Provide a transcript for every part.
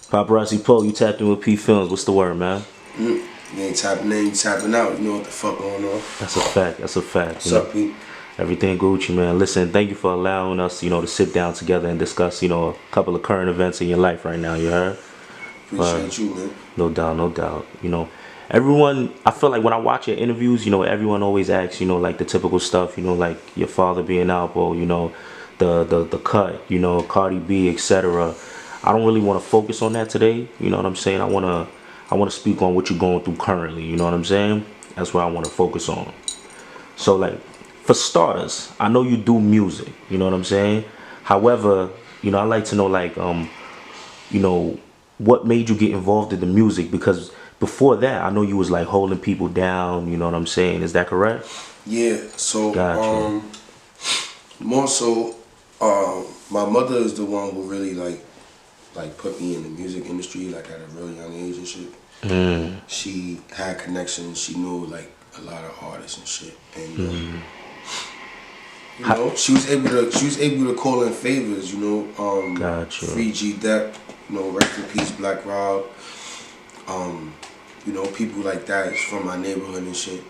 Popperazzi Po, you tapped in with PPhilms. What's the word, man? You ain't tapping in, you tapping out. You know what the fuck going on. That's a fact. That's a fact. What's up, Pete? Everything Gucci, man. Listen, thank you for allowing us, to sit down together and discuss, a couple of current events in your life right now. You heard? Appreciate you, man. No doubt, no doubt. Everyone. I feel like when I watch your interviews, everyone always asks, like the typical stuff. Like your father being out, or the cut, Cardi B, etc. I don't really want to focus on that today. You know what I'm saying? I wanna speak on what you're going through currently. You know what I'm saying? That's what I want to focus on. So like, for starters, I know you do music. You know what I'm saying? However, I like to know like what made you get involved in the music, because before that I know you was like holding people down. You know what I'm saying? Is that correct? Yeah. So Gotcha. more so, my mother is the one who really like put me in the music industry like at a real young age and shit. She had connections. She knew like a lot of artists and shit, and she was able to call in favors. Gotcha. Free G Dep, rest in peace Black Rob. People like that is from my neighborhood and shit.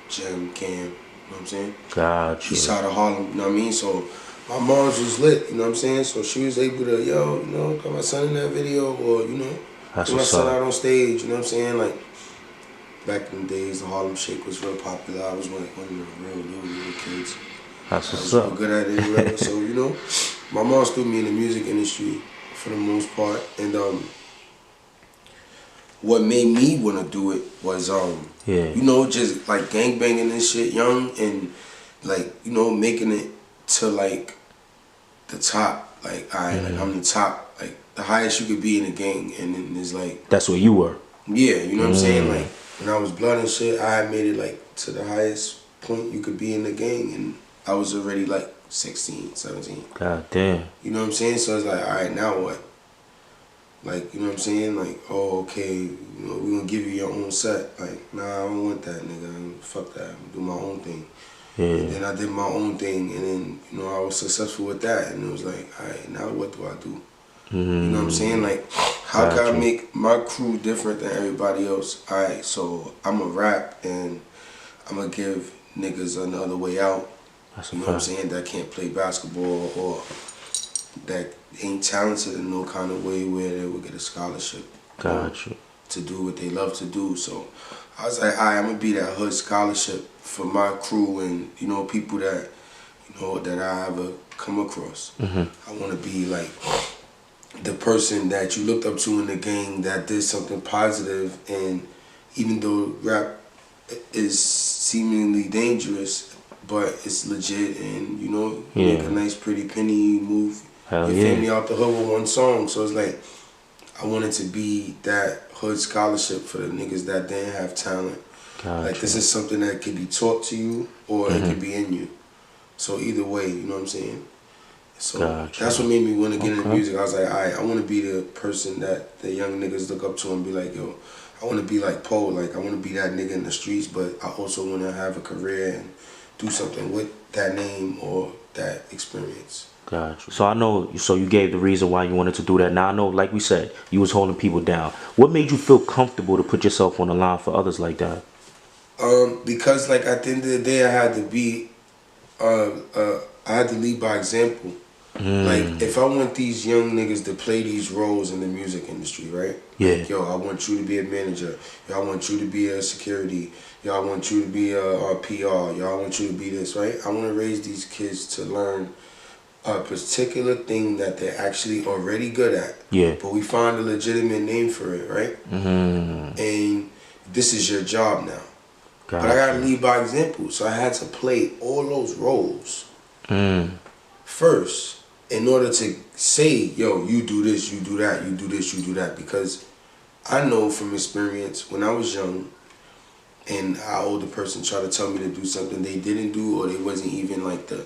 Jim, Cam, you know what I'm saying? Gotcha. East side of Harlem, you know what I mean? So my mom's was lit, you know what I'm saying? So she was able to, got my son in that video, or, That's get my what's son up. out on stage, you know what I'm saying? Like, back in the days, the Harlem Shake was real popular. I was one of the real little kids. That's I what's was real up. good at it, whatever. So, my mom's threw me in the music industry for the most part. And what made me want to do it was, just like gangbanging and shit young, and like, making it to like the top. Like, like I'm the top, like the highest you could be in a gang. And then there's like, That's where you were. yeah, you know what I'm saying? Like, when I was blood and shit, I had made it like to the highest point you could be in the gang, and I was already like 16, 17. God damn. You know what I'm saying? So it's like, all right, now what? Like, you know what I'm saying? Like, oh, okay, we're gonna give you your own set. Like, nah, I don't want that, nigga. Fuck that. I'm gonna do my own thing. Yeah. And then I did my own thing, and then, I was successful with that. And it was like, all right, now what do I do? You know what I'm saying? Like, how can I make my crew different than everybody else? All right, so I'm going to rap, and I'm going to give niggas another way out. That's You know what I'm saying? That can't play basketball, or that ain't talented in no kind of way where they would get a scholarship. Gotcha. To do what they love to do. So I was like, all right, I'm going to be that hood scholarship for my crew, and, people that, that I ever come across. I want to be like the person that you looked up to in the game that did something positive, and even though rap is seemingly dangerous, but it's legit, and you make a nice pretty penny, move your family out the hood with one song. So it's like, I wanted to be that hood scholarship for the niggas that didn't have talent. Gotcha. Like, this is something that can be taught to you, or it can be in you. So either way, you know what I'm saying? So that's what made me want to get into music. I was like, all right, I want to be the person that the young niggas look up to and be like, yo, I want to be like Poe. Like, I want to be that nigga in the streets, but I also want to have a career and do something with that name or that experience. Gotcha. So I know, so you gave the reason why you wanted to do that. Now I know, like we said, you was holding people down. What made you feel comfortable to put yourself on the line for others like that? Because like at the end of the day, I had to be, I had to lead by example. Like, if I want these young niggas to play these roles in the music industry, right? Yeah. Like, yo, I want you to be a manager. Yo, I want you to be a security. Yo, I want you to be a PR. Yo, I want you to be this, right? I want to raise these kids to learn a particular thing that they're actually already good at. Yeah. But we find a legitimate name for it, right? And this is your job now. Gotcha. But I got to lead by example. So I had to play all those roles first, in order to say, yo, you do this, you do that, you do this, you do that. Because I know from experience, when I was young and an older person tried to tell me to do something they didn't do, or they wasn't even like the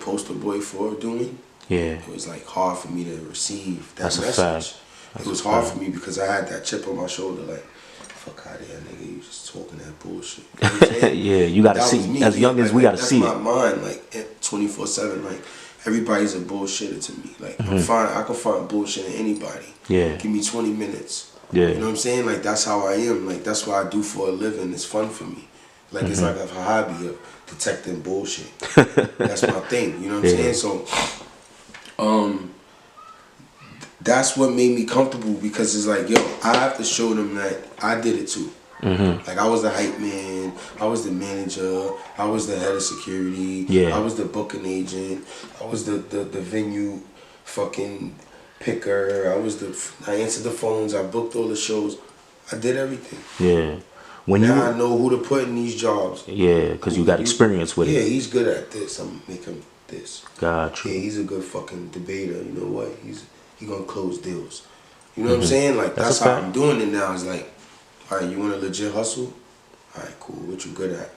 poster boy for doing, it was like hard for me to receive that message. It was hard for me because I had that chip on my shoulder. Like, if fuck out of here, nigga. You just talking that bullshit. You know what I'm saying? Yeah, you gotta That was see. me. As young as we gotta see it. That's my mind, like 24/7. Like everybody's a bullshitter to me. Like I'm fine. I can find bullshit in anybody. Yeah. Give me 20 minutes. Yeah. You know what I'm saying? Like that's how I am. Like that's what I do for a living. It's fun for me. Like it's like a hobby of detecting bullshit. That's my thing. You know what I'm saying? So, that's what made me comfortable because it's like, yo, I have to show them that I did it too. Like I was the hype man, I was the manager, I was the head of security, I was the booking agent, I was the venue fucking picker, I answered the phones, I booked all the shows, I did everything. Yeah. Now I know who to put in these jobs. Yeah, because you got experience with it. Yeah, he's good at this. I'm gonna make him this. Gotcha. Yeah, he's a good fucking debater. You know what? He gonna close deals. You know what I'm saying? Like that's how I'm doing it now. It's like, all right, you want a legit hustle? All right, cool. What you good at?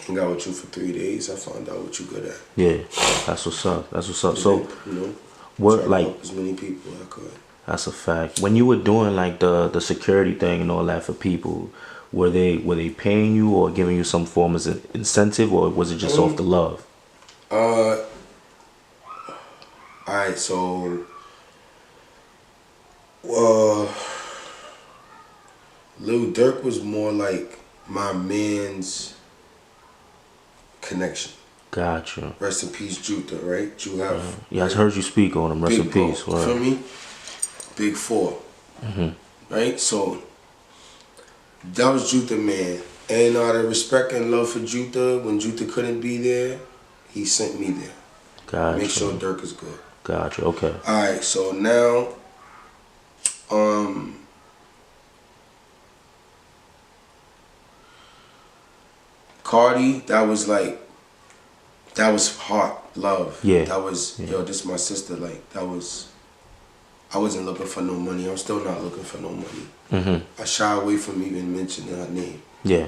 Hang out with you for 3 days. I found out what you good at. Yeah, that's what's up. That's what's up. So, you know, what like as many people I could. That's a fact. When you were doing like the security thing and all that for people, were they paying you or giving you some form of incentive, or was it just off the love? Alright, so Lil Durk was more like my man's connection. Gotcha. Rest in peace, Juta, right? Jew have. Yeah, I heard you speak on him. Rest in peace. Bro, feel me? Big Four. Right? So, that was Juta, man. And out of respect and love for Juta, when Juta couldn't be there, he sent me there. Gotcha. Make sure Durk is good. Gotcha, okay. Alright, so now, Cardi, that was heart, love. Yeah. That was, yo, this is my sister. Like, I wasn't looking for no money. I'm still not looking for no money. I shy away from even mentioning her name. Yeah.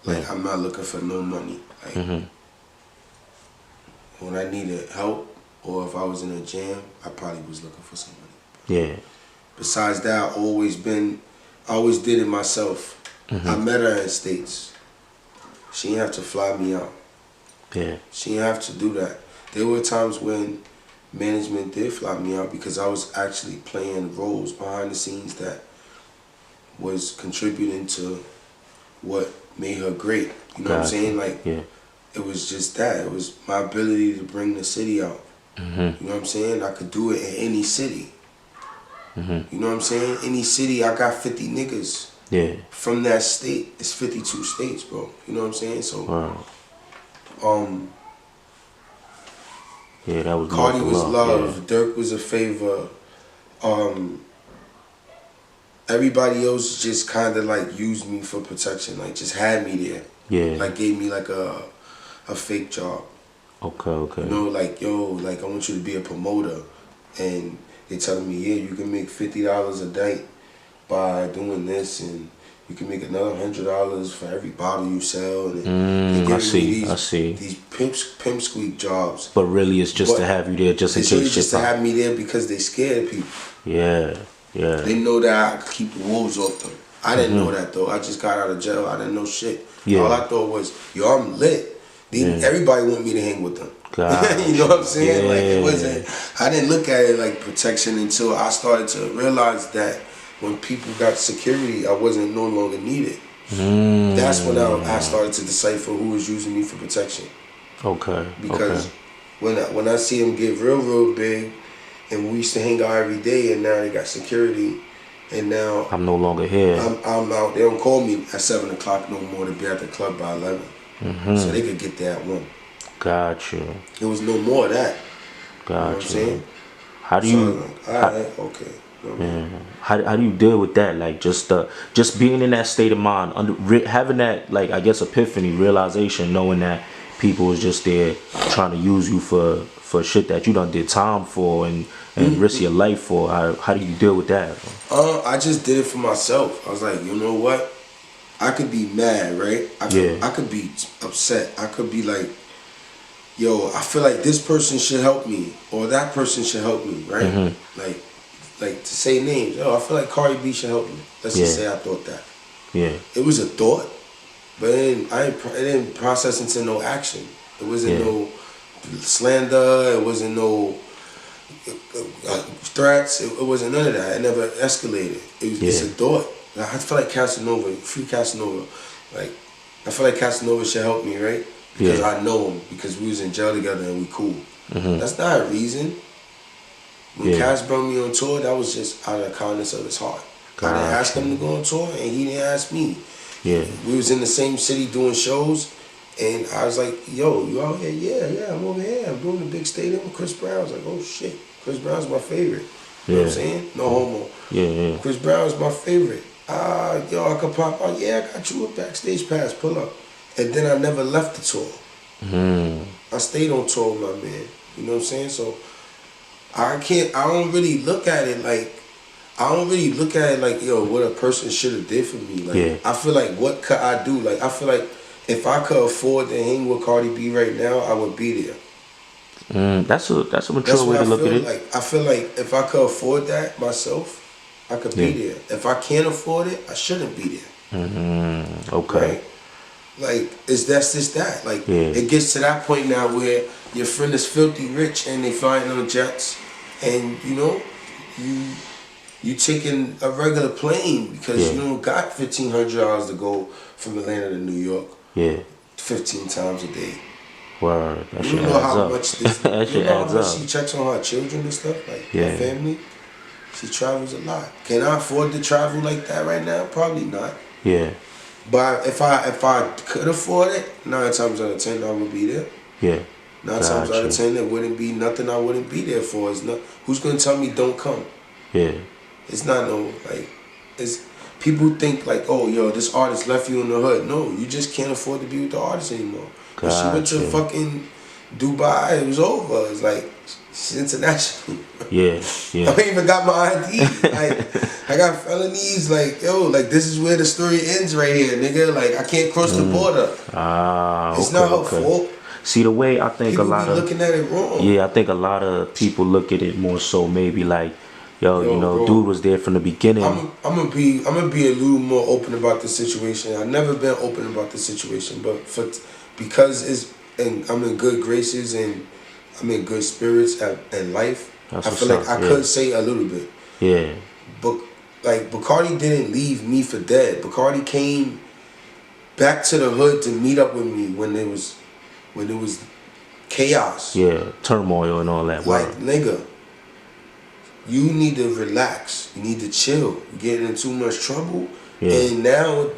Like, I'm not looking for no money. Like, when I needed help or if I was in a jam, I probably was looking for some money. Yeah. Besides that, I always did it myself. I met her in States. She didn't have to fly me out. Yeah. She didn't have to do that. There were times when management did fly me out because I was actually playing roles behind the scenes that was contributing to what made her great. You know what I'm saying? Like, it was just that. It was my ability to bring the city out. You know what I'm saying? I could do it in any city. You know what I'm saying? Any city, I got 50 niggas. Yeah. From that state. It's 52 states, bro. You know what I'm saying? So, yeah, that was Cardi was love. Yeah. Durk was a favor. Everybody else just kind of like used me for protection. Like just had me there. Yeah. Like gave me like a fake job. Okay. You know, like, yo, like I want you to be a promoter. And they telling me, yeah, you can make $50 a day by doing this, and you can make another $100 for every bottle you sell. And I see. These pimp squeak jobs. But really, it's just to have you there, just in case. It's just to have me there because they scared of people. Yeah. They know that I could keep the wolves off them. I didn't know that though. I just got out of jail. I didn't know shit. Yeah. All I thought was, yo, I'm lit. Everybody want me to hang with them. You know what I'm saying? Yeah. Like it wasn't. I didn't look at it like protection until I started to realize that when people got security, I wasn't no longer needed. That's when I started to decipher who was using me for protection. Okay. Because when I see them get real big, and we used to hang out every day, and now they got security, and now I'm no longer here. I'm out. They don't call me at 7 o'clock no more to be at the club by 11, so they could get there at 1. Gotcha. It was no more of that. Gotcha. You know what I'm saying? How do you? Like, all right, okay. Yeah. How do you deal with that? Like just being in that state of mind, having that, like, I guess, epiphany, realization, knowing that people was just there trying to use you for shit that you done did time for and risk your life for. How do you deal with that? I just did it for myself. I was like, you know what? I could be mad, right? I could be upset. I could be like, yo, I feel like this person should help me or that person should help me, right? Like, like to say names. Oh, I feel like Cardi B should help me. Let's just say I thought that. Yeah. It was a thought, but it didn't process into no action. It wasn't no slander. It wasn't no threats. It wasn't none of that. It never escalated. It's a thought. I feel like Casanova, free Casanova. Like, I feel like Casanova should help me, right? Because I know him. Because we was in jail together and we cool. That's not a reason. When Cass brought me on tour, that was just out of the kindness of his heart. I didn't ask him to go on tour, and he didn't ask me. Yeah. We was in the same city doing shows, and I was like, yo, you out here? Yeah, I'm over here. I'm doing the big stadium with Chris Brown. I was like, oh shit, Chris Brown's my favorite. You know what I'm saying? No homo. Yeah. Chris Brown's my favorite. Yo, I could pop out. Yeah, I got you a backstage pass. Pull up. And then I never left the tour. I stayed on tour with my man. You know what I'm saying? So I don't really look at it like, yo, what a person should have did for me. Like, I feel like, what could I do? Like, I feel like if I could afford to hang with Cardi B right now, I would be there. That's a mature way to look at it. Like, I feel like if I could afford that myself, I could be there. If I can't afford it, I shouldn't be there. Okay. Right? Like, that's just that. Like, it gets to that point now where your friend is filthy rich and they flying on jets, and you know, you taking a regular plane because you don't got $1,500 to go from Atlanta to New York. 15 times a day. Word. That you know how much this. That you know how much up. she checks on her children and stuff, like her family. She travels a lot. Can I afford to travel like that right now? Probably not. Yeah. But if I could afford it, 9 times out of 10 I would be there. Yeah. 9 times out of 10 there wouldn't be nothing I wouldn't be there for. It's not. Who's gonna tell me don't come? Yeah. It's not no like. It's people think like, oh yo, this artist left you in the hood. No, you just can't afford to be with the artist anymore. When she went to fucking Dubai, it was over. It's like she's international. Yeah. I ain't even got my ID. Like, I got felonies. Like, yo, like this is where the story ends right here, nigga. Like, I can't cross the border. It's not her fault. See, the way I think people a lot of looking at it wrong. Yeah, I think a lot of people look at it more so maybe like, yo, you know, bro, dude was there from the beginning. I'm gonna be a little more open about the situation. I've never been open about the situation, but because I'm in good graces and I'm in good spirits and life. I feel like I could say a little bit. Yeah. But like Bacardi didn't leave me for dead. Bacardi came back to the hood to meet up with me when it was chaos. Yeah, turmoil and all that. Like, nigga, you need to relax. You need to chill. You're getting in too much trouble. And now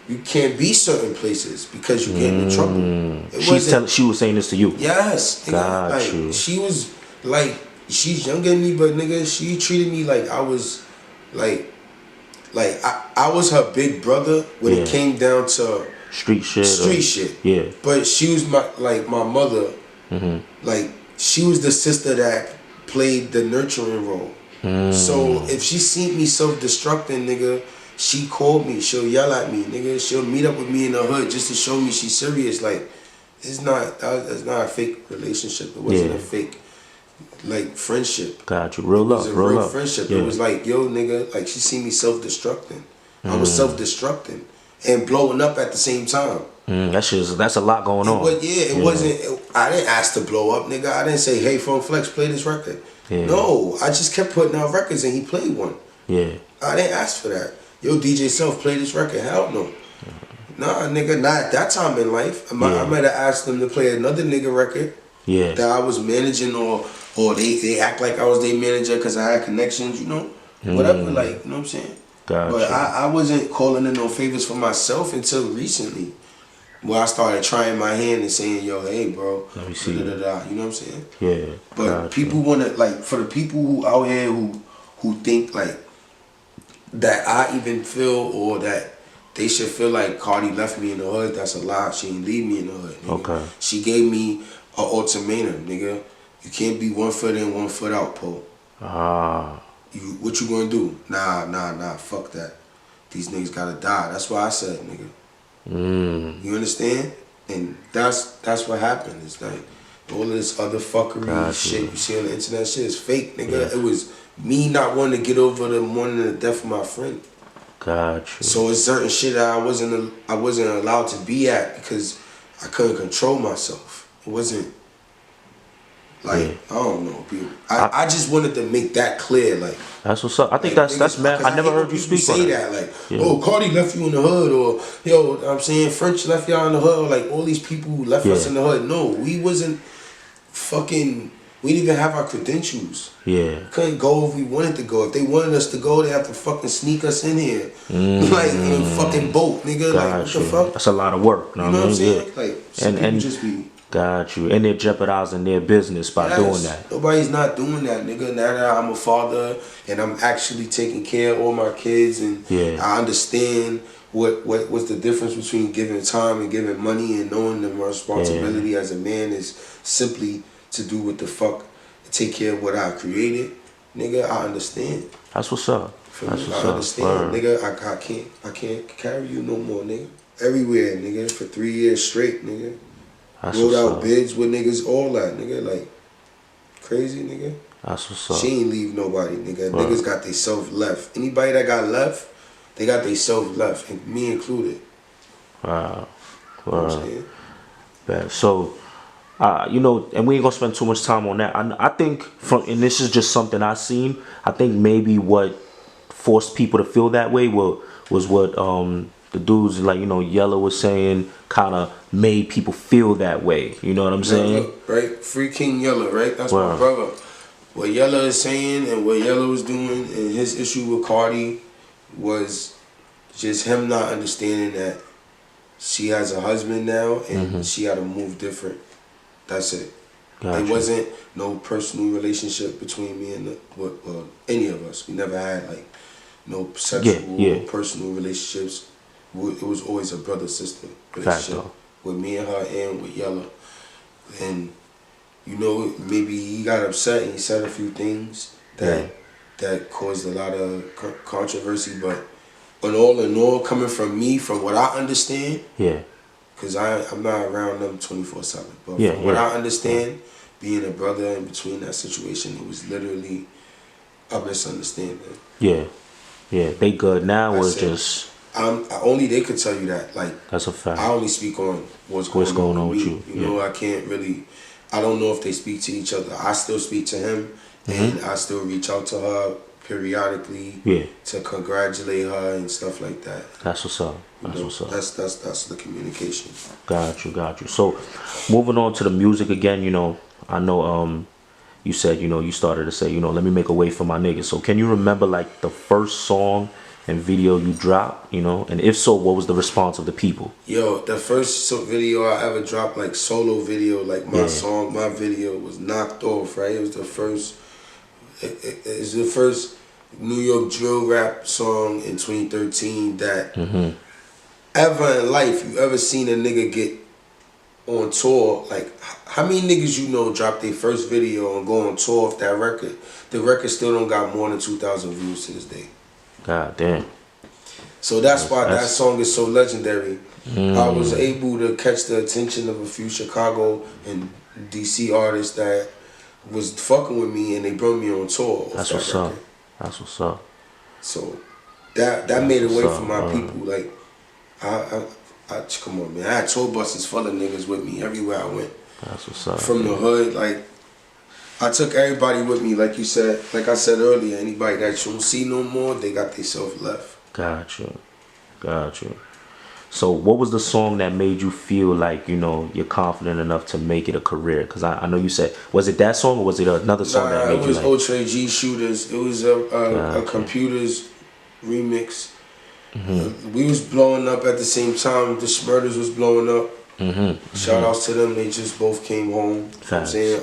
you can't be certain places because you're getting in trouble. She was saying this to you. Yes. Got like, you. She was like, she's younger than me, but nigga, she treated me like I was like I was her big brother when it came down to street shit. Yeah. But she was my mother. Like, she was the sister that played the nurturing role. So if she seen me self-destructing, nigga, she called me. She'll yell at me, nigga. She'll meet up with me in the hood just to show me she's serious. Like, it's not a fake relationship. It wasn't a fake like friendship. Got you. Real love. It was a real friendship. It was like, yo, nigga, like she seen me self-destructing. I was self-destructing and blowing up at the same time. That's a lot going on. But it wasn't. I didn't ask to blow up, nigga. I didn't say, hey, Funk Flex, play this record. No, I just kept putting out records and he played one. I didn't ask for that. Yo, DJ Self, play this record. Hell no. Nah, nigga, not at that time in life. I might have asked them to play another nigga record that I was managing, or they act like I was their manager because I had connections, you know? Whatever, like, you know what I'm saying? Gotcha. But I wasn't calling in no favors for myself until recently, where I started trying my hand and saying, yo, hey, bro, let me see. You know what I'm saying? Yeah. But gotcha. People want to, like, for the people who out here who think, like, that I even feel or that they should feel like Cardi left me in the hood, that's a lie. She didn't leave me in the hood, nigga. Okay. She gave me an ultimatum, nigga. You can't be 1 foot in, 1 foot out, Po. What you gonna do? Nah, fuck that. These niggas gotta die. That's why I said, nigga. You understand? And that's what happened. It's like all of this other fuckery shit you see on the internet shit is fake, nigga. It was me not wanting to get over the mourning the death of my friend. Gotcha. So it's certain shit that I wasn't allowed to be at because I couldn't control myself. It wasn't like I don't know, people. I just wanted to make that clear, like. That's what's up. I think that's man. I never heard you speak on that. Like, oh, Cardi left you in the hood, or yo, I'm saying French left y'all in the hood, or like all these people who left us in the hood. No, we wasn't fucking. We didn't even have our credentials. Yeah. Couldn't go if we wanted to go. If they wanted us to go, they have to fucking sneak us in here. Like in a fucking boat, nigga. Like what the fuck? That's a lot of work. You know what I'm saying? Like and just be. Got you. And they're jeopardizing their business by doing that. Nobody's not doing that, nigga. Now that I'm a father and I'm actually taking care of all my kids and I understand what's the difference between giving time and giving money and knowing that my responsibility as a man is simply to do what the fuck, take care of what I created. Nigga, I understand. That's what's up. That's what's I understand. Up. Nigga, I can't carry you no more, nigga. Everywhere, nigga, for 3 years straight, nigga. Wrote out bids with niggas, all that, nigga. Like, crazy, nigga. That's what's up. She ain't leave nobody, nigga. Niggas got they self left. Anybody that got left, they got they self left, and me included. Wow. You know what I'm saying? Bad. So, you know, and we ain't gonna spend too much time on that. I think and this is just something I seen. I think maybe what forced people to feel that way was what the dudes like, you know, Yellow was saying, kind of made people feel that way. You know what I'm saying? Right? Free King Yellow, right? That's my brother. What Yellow is saying and what Yellow is doing and his issue with Cardi was just him not understanding that she has a husband now and she had to move different. That's it. Gotcha. It wasn't no personal relationship between me and any of us. We never had like no sexual or personal relationships. It was always a brother-sister relationship with me and her and with Yellow. And, you know, maybe he got upset and he said a few things that caused a lot of controversy. But in all, coming from me, from what I understand, because I'm not around them 24/7. But from what I understand, being a brother in between that situation, it was literally a misunderstanding. Yeah, they good now. Was just... only they could tell you that. Like, that's a fact. I only speak on what's going on with you. You know, I can't really. I don't know if they speak to each other. I still speak to him, and I still reach out to her periodically to congratulate her and stuff like that. That's what's up. What's up. That's the communication. Got you. So, moving on to the music again. You know, I know. You said, you know, you started to say, you know, let me make a way for my niggas. So, can you remember like the first song and video you dropped, you know, and if so, what was the response of the people? Yo, the first video I ever dropped, like solo video, like my song, my video was Knocked Off, right? It was the first, it's the first New York drill rap song in 2013 that ever in life you ever seen a nigga get on tour. Like, how many niggas you know drop their first video and go on tour off that record? The record still don't got more than 2,000 views to this day. God damn. So that's why that song is so legendary. I was able to catch the attention of a few Chicago and DC artists that was fucking with me, and they brought me on tour. That's what's up. That's what's up. So that made a way for my people. Like, I come on, man. I had tour buses full of niggas with me everywhere I went. That's what's up. From the hood, like, I took everybody with me, like you said, like I said earlier. Anybody that you don't see no more, they got themselves left. Gotcha. So what was the song that made you feel like, you know, you're confident enough to make it a career? Because I know you said, was it that song or was it another song that made you like... it was Ultra G Shooters. It was a Computers remix. We was blowing up at the same time. The Smurders was blowing up. Shout outs to them. They just both came home. I'm saying,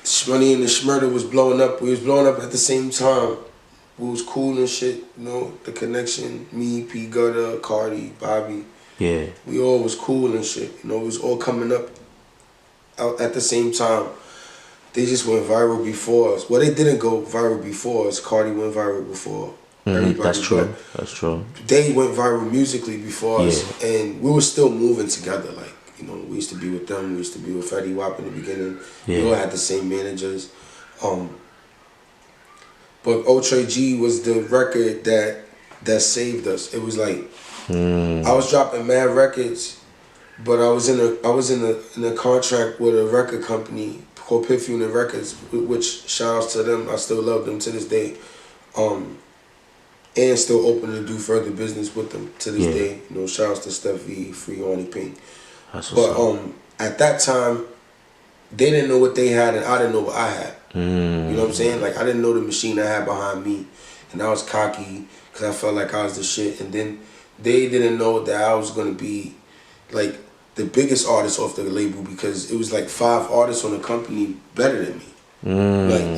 Shmoney and the Shmurder was blowing up. We was blowing up at the same time. We was cool and shit, you know, the connection, me, P Gutter, Cardi, Bobby. Yeah. We all was cool and shit. You know, it was all coming up out at the same time. They just went viral before us. Well, they didn't go viral before us. Cardi went viral before everybody. That's true. That's true. They went viral musically before us, and we were still moving together, like. You know, we used to be with them. We used to be with Fetty Wap in the beginning. We all had the same managers. But Ultra G was the record that saved us. It was like I was dropping mad records, but I was in a contract with a record company called PPhilms Records, which shout outs to them. I still love them to this day. And still open to do further business with them to this day. You know, shout outs to Steph V, Free Arnie Pink. But at that time, they didn't know what they had and I didn't know what I had. You know what I'm saying? Like, I didn't know the machine I had behind me. And I was cocky because I felt like I was the shit. And then they didn't know that I was going to be, like, the biggest artist off the label because it was like 5 artists on the company better than me.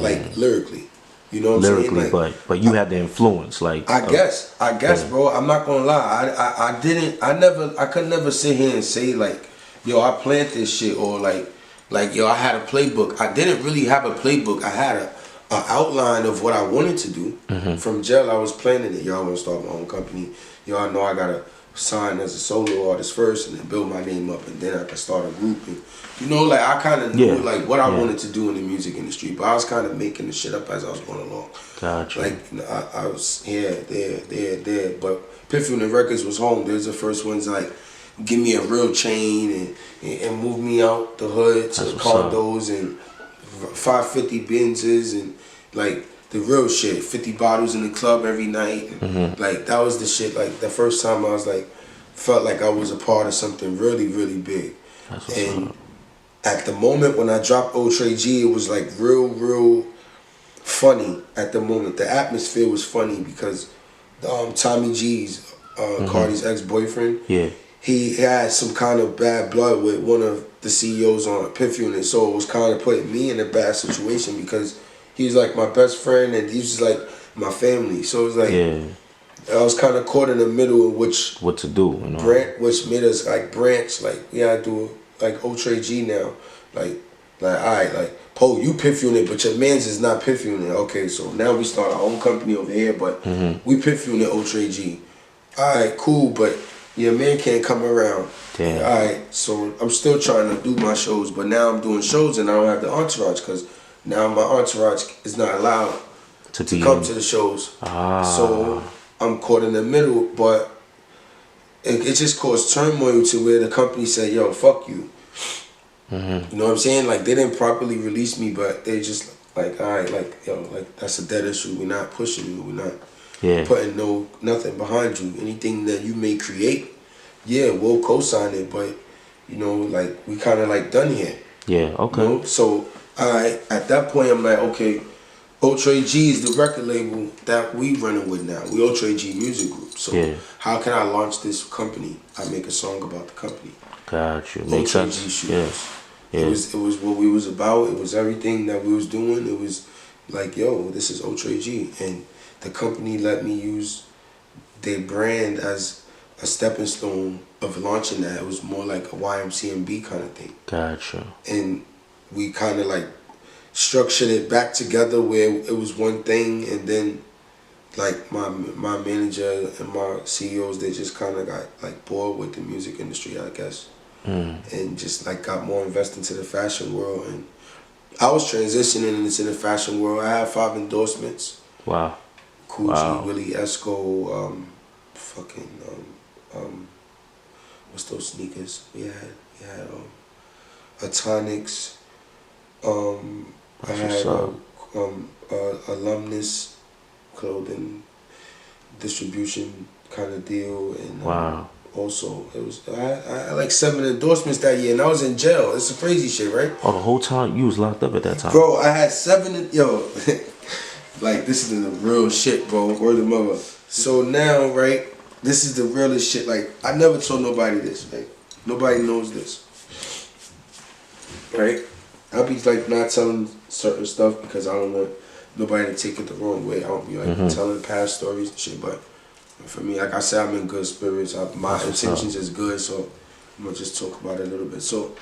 Like lyrically. You know what I'm saying? Like, but you had the influence, like I guess, bro. I'm not gonna lie. I could never sit here and say like, yo, I planned this shit or like yo, I had a playbook. I didn't really have a playbook. I had a outline of what I wanted to do. From jail, I was planning it. Yo, I want to start my own company. Yo, I know I gotta sign as a solo artist first and then build my name up and then I can start a group. And, you know, like I kind of knew like what I wanted to do in the music industry, but I was kind of making the shit up as I was going along. Gotcha. Like you know, I was here, there, but PPhilms Records was home. There's the first ones like give me a real chain and move me out the hood to condos and 550 Benzes and like the real shit. 50 bottles in the club every night. And, like that was the shit. Like the first time I was like felt like I was a part of something really, really big. And at the moment when I dropped Ultra G, it was like real funny at the moment. The atmosphere was funny because Tommy G's, Cardi's ex-boyfriend, he had some kind of bad blood with one of the CEOs on PPhilms, so it was kind of putting me in a bad situation because he was like my best friend and he was just like my family. So it was like I was kind of caught in the middle of what to do, you know, which made us like branch. Like I do like Ultra G now. Like alright, like Po, you PPhilms, but your man's is not PPhilms. Okay, so now we start our own company over here, but we PPhilms Ultra G. Alright, cool, but your man can't come around. Damn. Alright, so I'm still trying to do my shows, but now I'm doing shows and I don't have the entourage because now my entourage is not allowed to come to the shows. So I'm caught in the middle, but it just caused turmoil to where the company said, yo, fuck you. You know what I'm saying? Like they didn't properly release me, but they just like, alright, like yo, like that's a dead issue. We're not pushing you. We're not putting nothing behind you. Anything that you may create, we'll co-sign it, but you know, like we kind of like done here. Yeah, okay. You know? So at that point I'm like, okay, Ultra G is the record label that we running with now. We Ultra G Music Group. So how can I launch this company? I make a song about the company. Got you. Makes sense. It was what we was about. It was everything that we was doing. It was like, yo, this is Ultra G, and the company let me use their brand as a stepping stone of launching that. It was more like a YMCMB kind of thing. Gotcha. And we kind of like structured it back together where it was one thing, and then like my manager and my CEOs, they just kind of got like bored with the music industry, I guess, and just like got more invested into the fashion world. And I was transitioning into the fashion world. I had 5 endorsements. Wow. Gucci, Willie Esco, what's those sneakers? We had Atonics. I had alumnus clothing distribution kind of deal, and also it was I had like 7 endorsements that year, and I was in jail. It's a crazy shit, right? Oh, the whole time you was locked up at that time, bro. I had 7. Yo, like this is the real shit, bro. Word of mother. So now, right, this is the realest shit. Like I never told nobody this. Like nobody knows this, right? I'll be like not telling certain stuff because I don't want nobody to take it the wrong way. I don't be like telling past stories and shit. But for me, like I said, I'm in good spirits. My intentions is good, so I'm gonna just talk about it a little bit. So,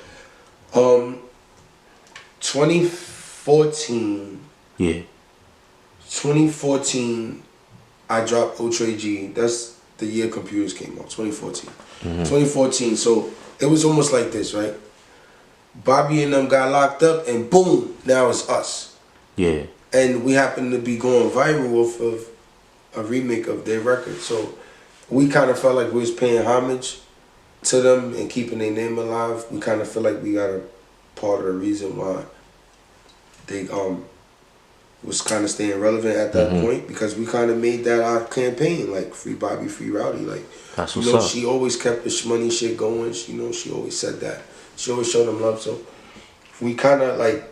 2014. Yeah. 2014, I dropped Ultra G. That's the year computers came out. 2014. 2014. So it was almost like this, right? Bobby and them got locked up, and boom, now it's us. Yeah. and we happened to be going viral off of a remake of their record. So we kind of felt like we was paying homage to them and keeping their name alive. We kind of feel like we got a part of the reason why they was kind of staying relevant at that point, because we kind of made that our campaign, like Free Bobby, Free Rowdy. Like, That's you what's know, up. she always kept the money shit going. She, you know, she always said that. She always showed them love. So we kind of like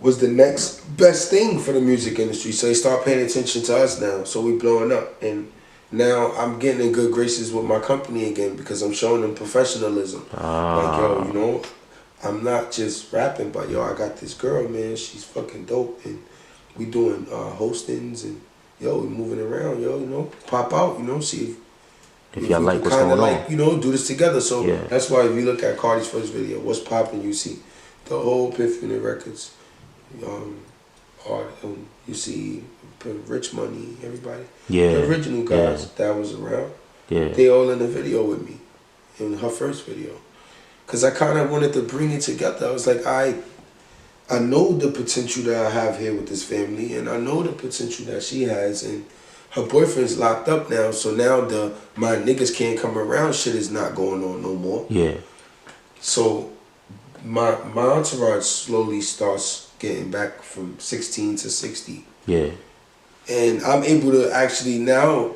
was the next best thing for the music industry. So they start paying attention to us now. So we blowing up, and now I'm getting in good graces with my company again because I'm showing them professionalism. Like, yo, you know, I'm not just rapping, but yo, I got this girl, man. She's fucking dope, and we doing hostings, and yo, we moving around, yo, you know, pop out, you know, see If y'all we like can what's kinda, going like, on. you know, do this together. So Yeah. that's why if you look at Cardi's first video, What's Poppin', you see the whole PPhilms records, you see Rich Money, everybody, Yeah. the original guys that was around, Yeah. they all in the video with me, in her first video. Cause I kind of wanted to bring it together. I was like, I know the potential that I have here with this family, and I know the potential that she has, and her boyfriend's locked up now, so now my niggas can't come around shit is not going on no more. Yeah. So my entourage slowly starts getting back from 16 to 60. Yeah. And I'm able to actually now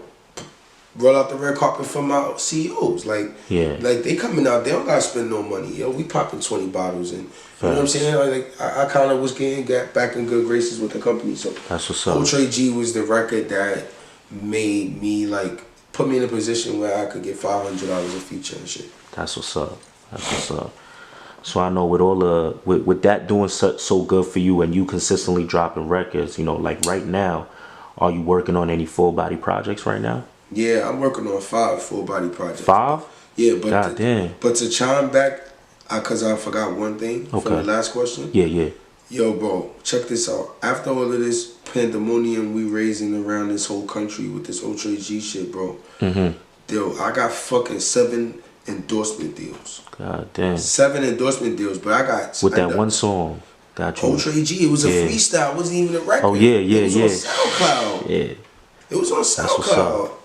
roll out the red carpet for my CEOs. Like, like they coming out, they don't gotta spend no money. Yo, we popping 20 bottles, and you know what I'm saying? Like I kind of was getting back in good graces with the company. So That's what's up. Ultra G was the record that made me like put me in a position where I could get $500 a feature and shit. That's what's up. That's what's up. So I know with all the with that doing so good for you, and you consistently dropping records, you know, like right now, are you working on any full body projects right now? Yeah, I'm working on 5 full body projects. 5? Yeah, but God damn. But to chime back, cause I forgot one thing from the last question. Yeah. Yo, bro, check this out. After all of this pandemonium we raising around this whole country with this Ultra G shit, bro. Yo, I got fucking 7 endorsement deals. God damn. 7 endorsement deals, but I got with that one song. Got you. Ultra G. It was a freestyle. It wasn't even a record. Oh yeah. It was on SoundCloud. Yeah. It was on SoundCloud.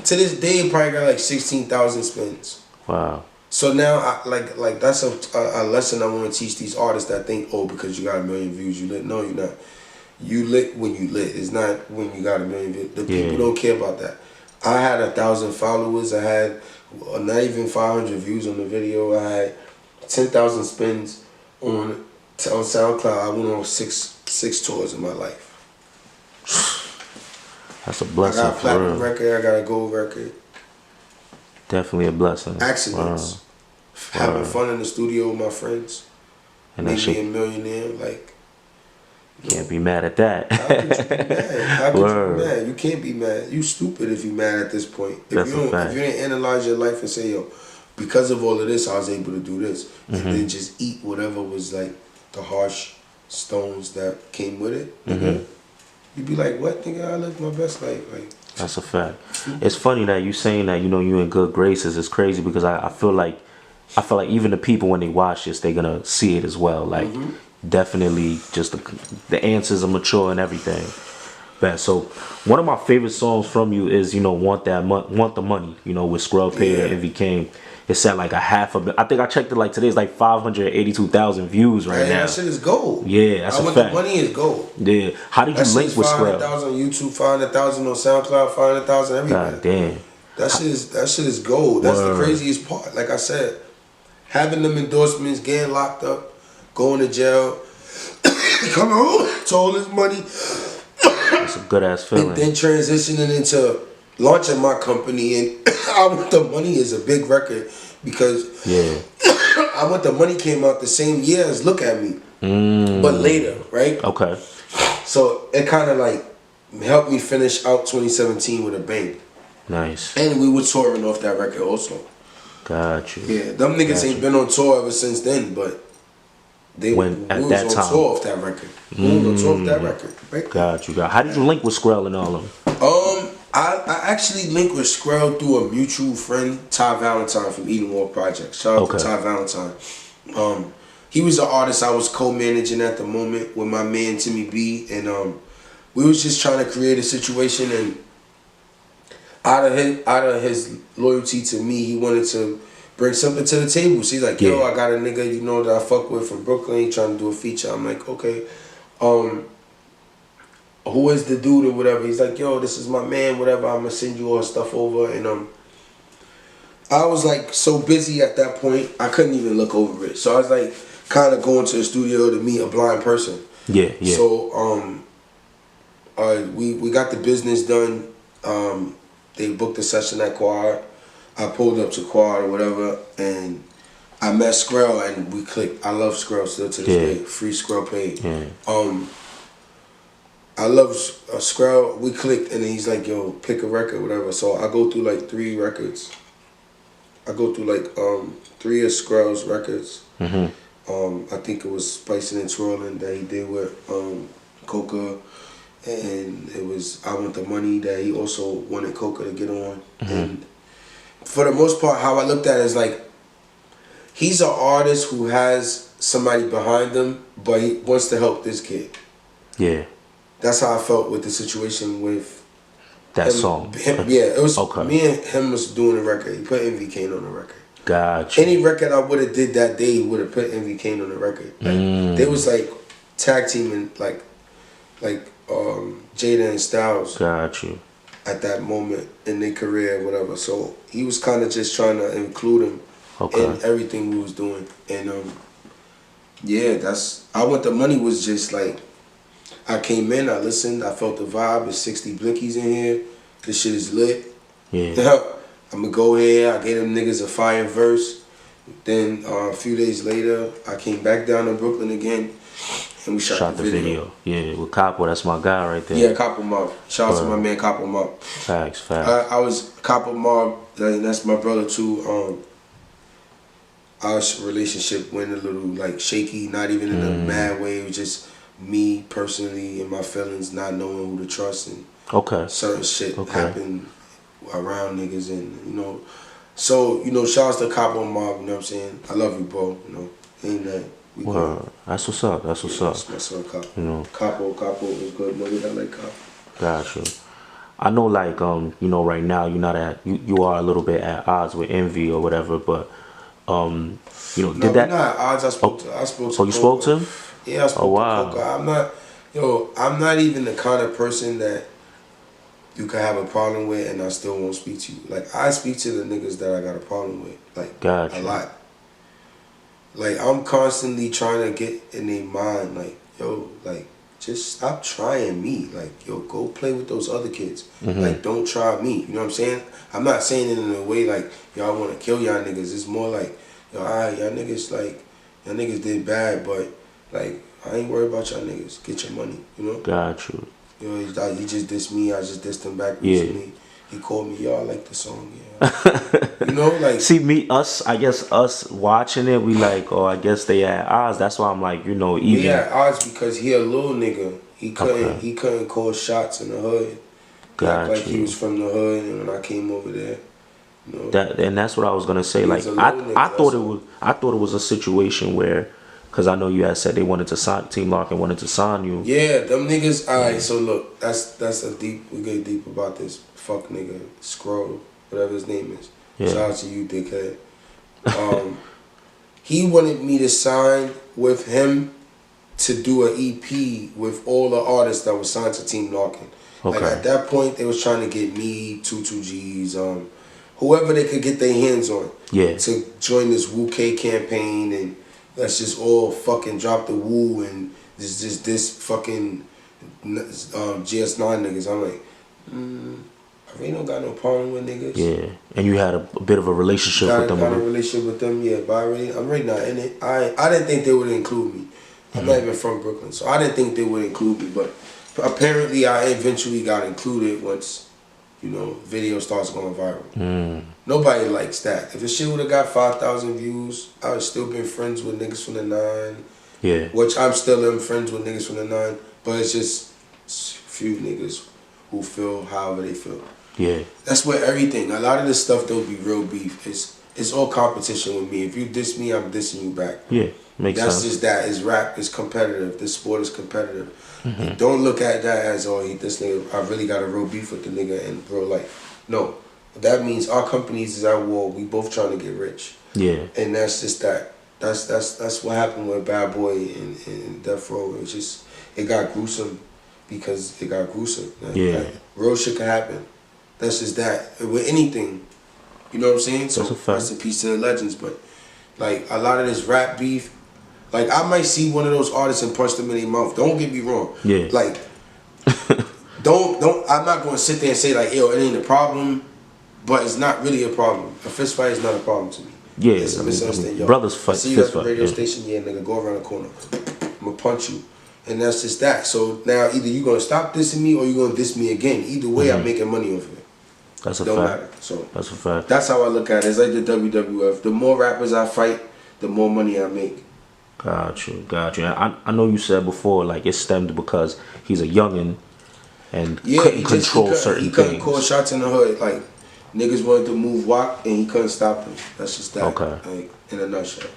To this day, it probably got like 16,000 spins. Wow. So now, like that's a lesson I want to teach these artists that think, oh, because you got 1 million views, you lit. No, you're not. You lit when you lit. It's not when you got 1 million views. The people don't care about that. I had 1,000 followers. I had not even 500 views on the video. I had 10,000 spins on SoundCloud. I went on six tours in my life. That's a blessing. I got a platinum record. I got a gold record. Definitely a blessing. Accidents. Having fun in the studio with my friends. And made me a millionaire. Like, can't be mad at that. How could you be mad? How could you be mad? You can't be mad. You stupid if you mad at this point. If you didn't analyze your life and say, yo, because of all of this, I was able to do this, and then just eat whatever was like the harsh stones that came with it. You'd be like, what, nigga? I lived my best life. Like, that's a fact. It's funny that you saying that, you know, you in good graces. It's crazy because I feel like even the people, when they watch this, they're gonna see it as well. Like, definitely just the answers are mature and everything. But so one of my favorite songs from you is, you know, Want the Money, you know, with Scrub Pay and Envy Cain. It's at like I think I checked it like today. It's like 582,000 views right now. That shit is gold. Yeah, that's a fact. The money is gold. Yeah. How did you link with Scrub? 500,000 on YouTube, 500,000 on SoundCloud, 500,000 everywhere. God damn. That shit is gold. That's the craziest part. Like I said, having them endorsements, getting locked up, going to jail, coming home to all this money. That's a good ass feeling. And then transitioning into launching my company, and I Want the Money is a big record because I Want the Money came out the same year as Look at Me, but later, right? Okay. So it kind of like helped me finish out 2017 with a bang. Nice. And we were touring off that record also. Got you. Yeah, them niggas ain't been on tour ever since then, but we was on tour off that record. We was on tour off that record. Right? Got you. How did you link with Skrill and all of them? I actually linked with Skrill through a mutual friend, Ty Valentine from Eden Wall Project. Shout out to Ty Valentine. he was an artist I was co-managing at the moment with my man Timmy B, and we was just trying to create a situation, and out of his loyalty to me, he wanted to bring something to the table. So he's like, yo, I got a nigga, you know, that I fuck with from Brooklyn. He trying to do a feature. I'm like, okay. Who is the dude or whatever? He's like, yo, this is my man, whatever. I'm gonna send you all stuff over. And I was like so busy at that point, I couldn't even look over it. So I was like kind of going to the studio to meet a blind person. Yeah. So we got the business done. They booked a session at Quad. I pulled up to Quad or whatever, and I met Skrell, and we clicked. I love Skrell still to this day. Free Skrell paid. I love Skrell. We clicked, and then he's like, yo, pick a record, whatever. So I go through like 3 records. I go through like 3 of Skrell's records. I think it was Spicing and Twirling that he did with Coca. And it was I Want the Money that he also wanted Coca to get on. And for the most part, how I looked at it is like, he's an artist who has somebody behind him, but he wants to help this kid. Yeah. That's how I felt with the situation with that song. It was me and him was doing the record. He put Envy Cain on the record. Gotcha. Any record I would have did that day, he would have put Envy Cain on the record. Like, they was like tag teaming like Jada and Styles. Got you. At that moment in their career, whatever. So he was kind of just trying to include him in everything we was doing. And that's I Want the Money was just like, I came in, I listened, I felt the vibe. There's 60 blickies in here. This shit is lit. Yeah. I'm gonna go here. I gave them niggas a fire verse. Then a few days later, I came back down to Brooklyn again. And we shot the video. Yeah, with Capo, that's my guy right there. Yeah, Capo Mob. Shout out to my man Capo Mob. Facts. I was Capo Mob, and that's my brother too. Our relationship went a little like shaky, not even in a mad way. It was just me personally and my feelings, not knowing who to trust, and certain shit happened around niggas, and you know. So, you know, shouts to Capo Mob, you know what I'm saying? I love you, bro, you know. Ain't that. Well, that's what's up. That's what's up. That's my son, Capo. You know, Capo was good. Nigga, I like Capo. Gotcha. I know, like, you know, right now you're not at you are a little bit at odds with Envy or whatever, but you know, did that? We're not at odds. I spoke to. Oh, you spoke to him? Yeah, I spoke to Coca. I'm not even the kind of person that you can have a problem with and I still won't speak to you. Like, I speak to the niggas that I got a problem with, like, a lot. Like, I'm constantly trying to get in their mind, like, yo, like, just stop trying me. Like, yo, go play with those other kids. Like, don't try me. You know what I'm saying? I'm not saying it in a way like, yo, I want to kill y'all niggas. It's more like, yo, y'all niggas, like, y'all niggas did bad, but, like, I ain't worried about y'all niggas. Get your money, you know? Got you. You know, he just dissed me. I just dissed him back recently. He called me, yo, I like the song, yeah. You know, like... See, I guess us watching it, we like, oh, I guess they at odds. That's why I'm like, you know, even... We at odds because he a little nigga. He couldn't call shots in the hood. Like he was from the hood, and when I came over there, you know... And that's what I was going to say. Like, I thought it was a situation where... Because I know you had said they wanted to sign, Team Larkin wanted to sign you. Yeah, them niggas. Alright, so look, that's a deep. We get deep about this. Fuck nigga, Scroll, whatever his name is. Yeah. Shout out to you, dickhead. He wanted me to sign with him to do an EP with all the artists that were signed to Team Larkin. Like at that point, they was trying to get me, 22Gs, whoever they could get their hands on. Yeah. To join this Wu K campaign and. Let's just all fucking drop the woo and this fucking GS9 niggas. I'm like, I really don't got no problem with niggas. Yeah, and you had a bit of a relationship with them. I had a relationship with them, yeah, but I'm really not in it. I didn't think they would include me. I'm not even from Brooklyn, so I didn't think they would include me. But apparently I eventually got included once, you know, video starts going viral. Nobody likes that. If the shit would have got 5,000 views, I would still been friends with niggas from the 9. Yeah. Which I'm still am friends with niggas from the 9. But it's just few niggas who feel however they feel. Yeah. That's where everything, a lot of this stuff don't be real beef. it's all competition with me. If you diss me, I'm dissing you back. Yeah, makes That's sense. just that. It's rap. It's competitive. This sport is competitive. Don't look at that as, oh, this nigga, I really got a real beef with the nigga in real life. No. That means our companies is at war. We both trying to get rich. Yeah. And that's just that. That's what happened with Bad Boy and Death Row. It just, it got gruesome because it got gruesome. Yeah. Like, real shit can happen. That's just that. With anything. You know what I'm saying? So, That's a fact. rest in peace to the legends. But, like, a lot of this rap beef, like, I might see one of those artists and punch them in their mouth. Don't get me wrong. Yeah. Like, I'm not going to sit there and say, like, yo, it ain't a problem, but it's not really a problem. A fist fight is not a problem to me. Yeah. It's a misunderstanding. Yo, brothers fight. I see you at the radio station, yeah, nigga, go around the corner. I'm going to punch you. And that's just that. So now either you're going to stop dissing me or you're going to diss me again. Either way, I'm making money off of it. That's a Don't fact. matter. So that's a fact. That's how I look at it. It's like the WWF. The more rappers I fight, the more money I make. Got you. I know you said before, like, it stemmed because he's a youngin' and couldn't control certain he couldn't things. call shots in the hood. Like, niggas wanted to move walk and he couldn't stop them. That's just that. Okay. Like, in a nutshell.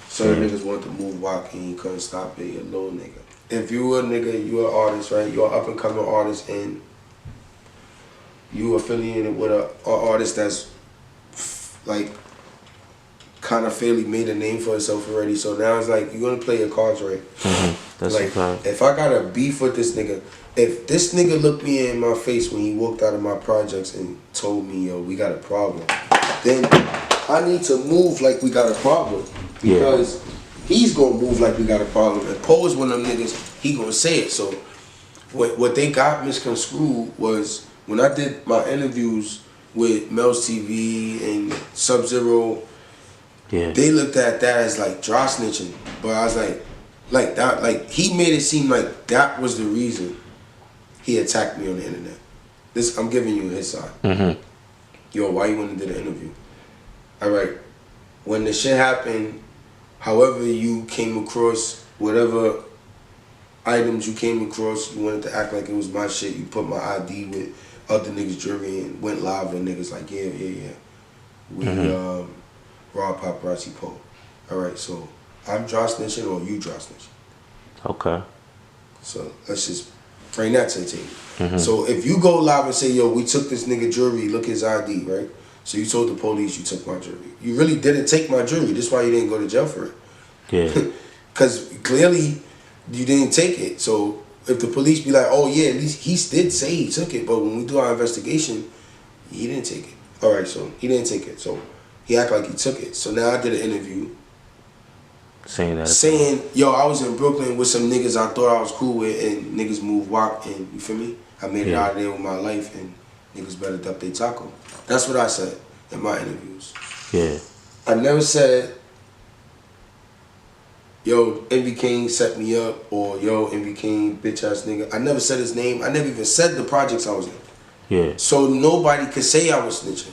Certain niggas wanted to move walk and he couldn't stop it. You're a little nigga. If you a nigga, you an artist, right? You're an up and coming artist and you affiliated with a artist that's like kind of fairly made a name for herself already. So now it's like, you're gonna play your cards right. That's like, a fact. if I got a beef with this nigga, if this nigga looked me in my face when he walked out of my projects and told me, yo, we got a problem, then I need to move like we got a problem. Because he's gonna move like we got a problem. And Poe is one of them niggas, he gonna say it. So what they got misconstrued was when I did my interviews with Mel's TV and Sub-Zero, they looked at that as like dry snitching. But I was like that, like he made it seem like that was the reason he attacked me on the internet. This, I'm giving you his side. Yo, why you want to do the interview? All right, when the shit happened, however you came across, whatever items you came across, you wanted to act like it was my shit. You put my ID with other niggas' jury and went live with niggas like, yeah. We robbed Popperazzi Po. All right, so I'm dry snitching or you dry snitching. Okay. So let's just bring that to the table. So if you go live and say, yo, we took this nigga jewelry, look his ID, right? So you told the police you took my jewelry. You really didn't take my jewelry. That's why you didn't go to jail for it. Yeah. Because clearly you didn't take it. So if the police be like, oh yeah, at least he did say he took it, but when we do our investigation, he didn't take it. All right, so he didn't take it. So he acted like he took it. So now I did an interview saying, yo, I was in Brooklyn with some niggas I thought I was cool with, and niggas moved walk, and you feel me? I made it out of there with my life, and niggas better duck their taco. That's what I said in my interviews. Yeah. I never said, yo, Envy Cain set me up, or yo, Envy Cain, bitch ass nigga. I never said his name. I never even said the projects I was in. Yeah. So nobody could say I was snitching.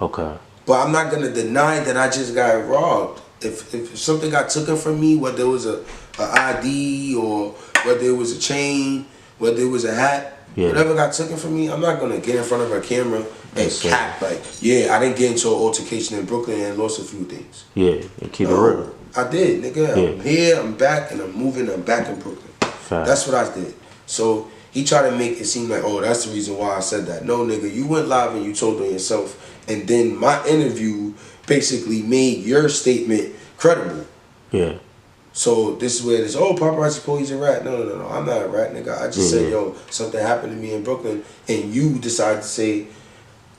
Okay. But I'm not gonna deny that I just got robbed. If something got taken from me, whether it was a ID or whether it was a chain, whether it was a hat, whatever got taken from me, I'm not gonna get in front of a camera and cap like, yeah, I didn't get into an altercation in Brooklyn and lost a few things. Yeah, and keep it real. I did, nigga. I'm here, I'm back, and I'm moving, I'm back in Brooklyn. Fact. That's what I did. So he tried to make it seem like, oh, that's the reason why I said that. No, nigga, you went live and you told on yourself, and then my interview basically made your statement credible. Yeah. So this is where it is, oh, Popperazzi Po, he's a rat. No, I'm not a rat, nigga. I just said, yo, something happened to me in Brooklyn, and you decided to say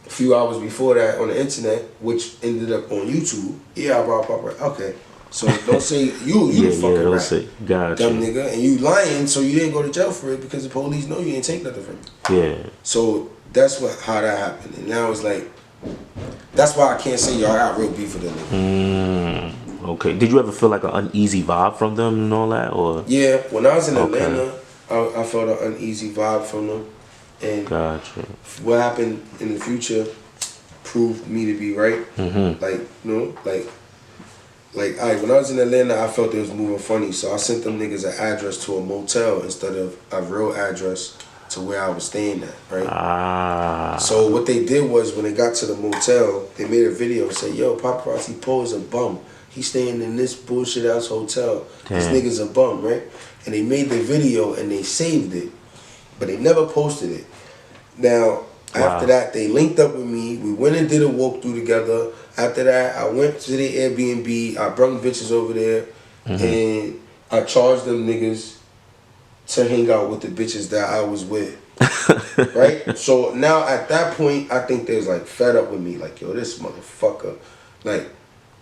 a few hours before that on the internet, which ended up on YouTube, yeah, I robbed Popperazzi. Okay. So don't say you the fucking rat. Say, gotcha. Dumb nigga. And you lying, so you didn't go to jail for it because the police know you didn't take nothing from me. Yeah. So that's how that happened. And now it's like, that's why I can't say, yo, I got real beef with that nigga. Okay. Did you ever feel like an uneasy vibe from them and all that, or? Yeah, when I was in Atlanta, I felt an uneasy vibe from them. And gotcha. What happened in the future proved me to be right. Like, you know, like, all right, when I was in Atlanta, I felt it was moving funny, so I sent them niggas an address to a motel instead of a real address to where I was staying at, right? Ah. So what they did was when they got to the motel, they made a video and said, yo, Popperazzi Po is a bum. He's staying in this bullshit ass hotel. Damn. This nigga's a bum, right? And they made the video and they saved it, but they never posted it. Now, after that, they linked up with me. We went and did a walkthrough together. After that, I went to the Airbnb. I brought bitches over there, and I charged them niggas to hang out with the bitches that I was with. Right? So now at that point, I think they was like fed up with me. Like, yo, this motherfucker. Like,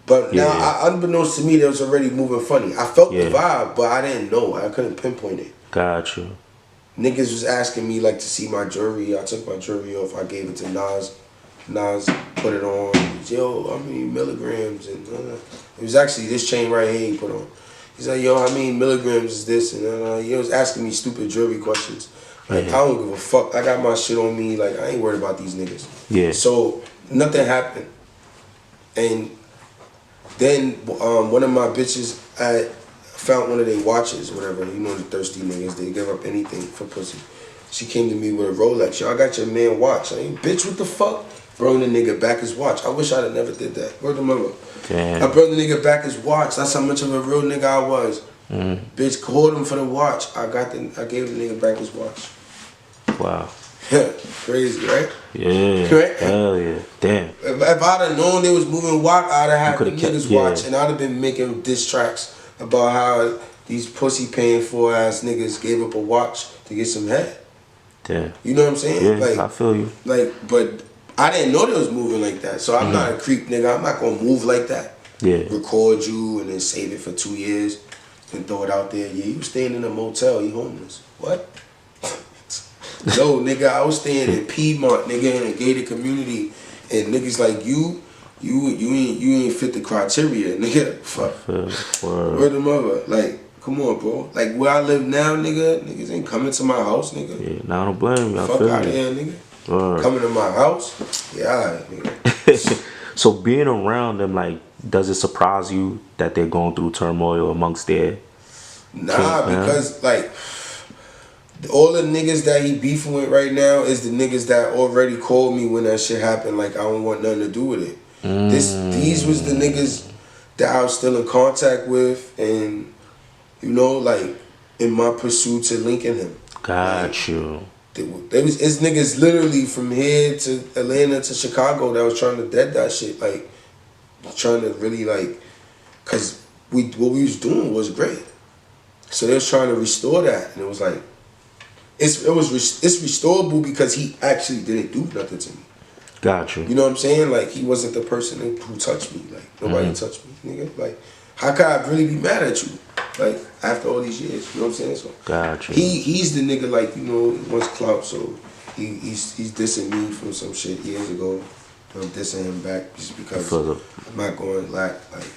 but now, unbeknownst to me, they was already moving funny. I felt the vibe, but I didn't know. I couldn't pinpoint it. Got you. Niggas was asking me like to see my jewelry. I took my jewelry off. I gave it to Nas. Nas put it on. Yo, how many milligrams? And it was actually this chain right here he put on. He's like, yo, how many milligrams is this? And he was asking me stupid jewelry questions. Like, I don't give a fuck. I got my shit on me. Like, I ain't worried about these niggas. Yeah. So nothing happened. And then one of my bitches, I found one of their watches, whatever. You know the thirsty niggas, they give up anything for pussy. She came to me with a Rolex. Yo, I got your man watch. I ain't, bitch, what the fuck? Brought the nigga back his watch. I wish I'd have never did that. Word to mother. Damn. I brought the nigga back his watch. That's how much of a real nigga I was. Bitch, called him for the watch. I gave the nigga back his watch. Wow. Crazy, right? Yeah. Right? Hell yeah. Damn. If I'd have known they was moving watch, I'd have had the niggas watch, and I'd have been making diss tracks about how these pussy paying for ass niggas gave up a watch to get some head. Damn. You know what I'm saying? Yeah, like, I feel you. Like, but I didn't know they was moving like that, so I'm not a creep nigga. I'm not gonna move like that. Yeah. Record you and then save it for 2 years and throw it out there. Yeah, you staying in a motel, you homeless. What? No, nigga, I was staying in Piedmont, nigga, in a gated community, and niggas like you ain't fit the criteria, nigga. Fuck. Word the mother. Like, come on, bro. Like, where I live now, niggas ain't coming to my house, nigga. Yeah, now I don't blame you. Fuck out of here, nigga. Coming to my house? Yeah, alright, nigga. So being around them, like, does it surprise you that they're going through turmoil amongst their because, like, all the niggas that he beefing with right now is the niggas that already called me when that shit happened. Like, I don't want nothing to do with it. These was the niggas that I was still in contact with, and you know, like, in my pursuit to linking him. Got you. It's niggas literally from here to Atlanta to Chicago that was trying to dead that shit, like, trying to really, like, cause what we was doing was great. So they was trying to restore that, and it was like, it's restorable because he actually didn't do nothing to me. Got you. You know what I'm saying? Like, he wasn't the person who touched me. Like, nobody touched me, nigga. Like, how could I really be mad at you? Like, after all these years, you know what I'm saying? So, got you. He's the nigga, like, you know, wants clout, so he's dissing me from some shit years ago. I'm dissing him back just because I'm not going lack, like,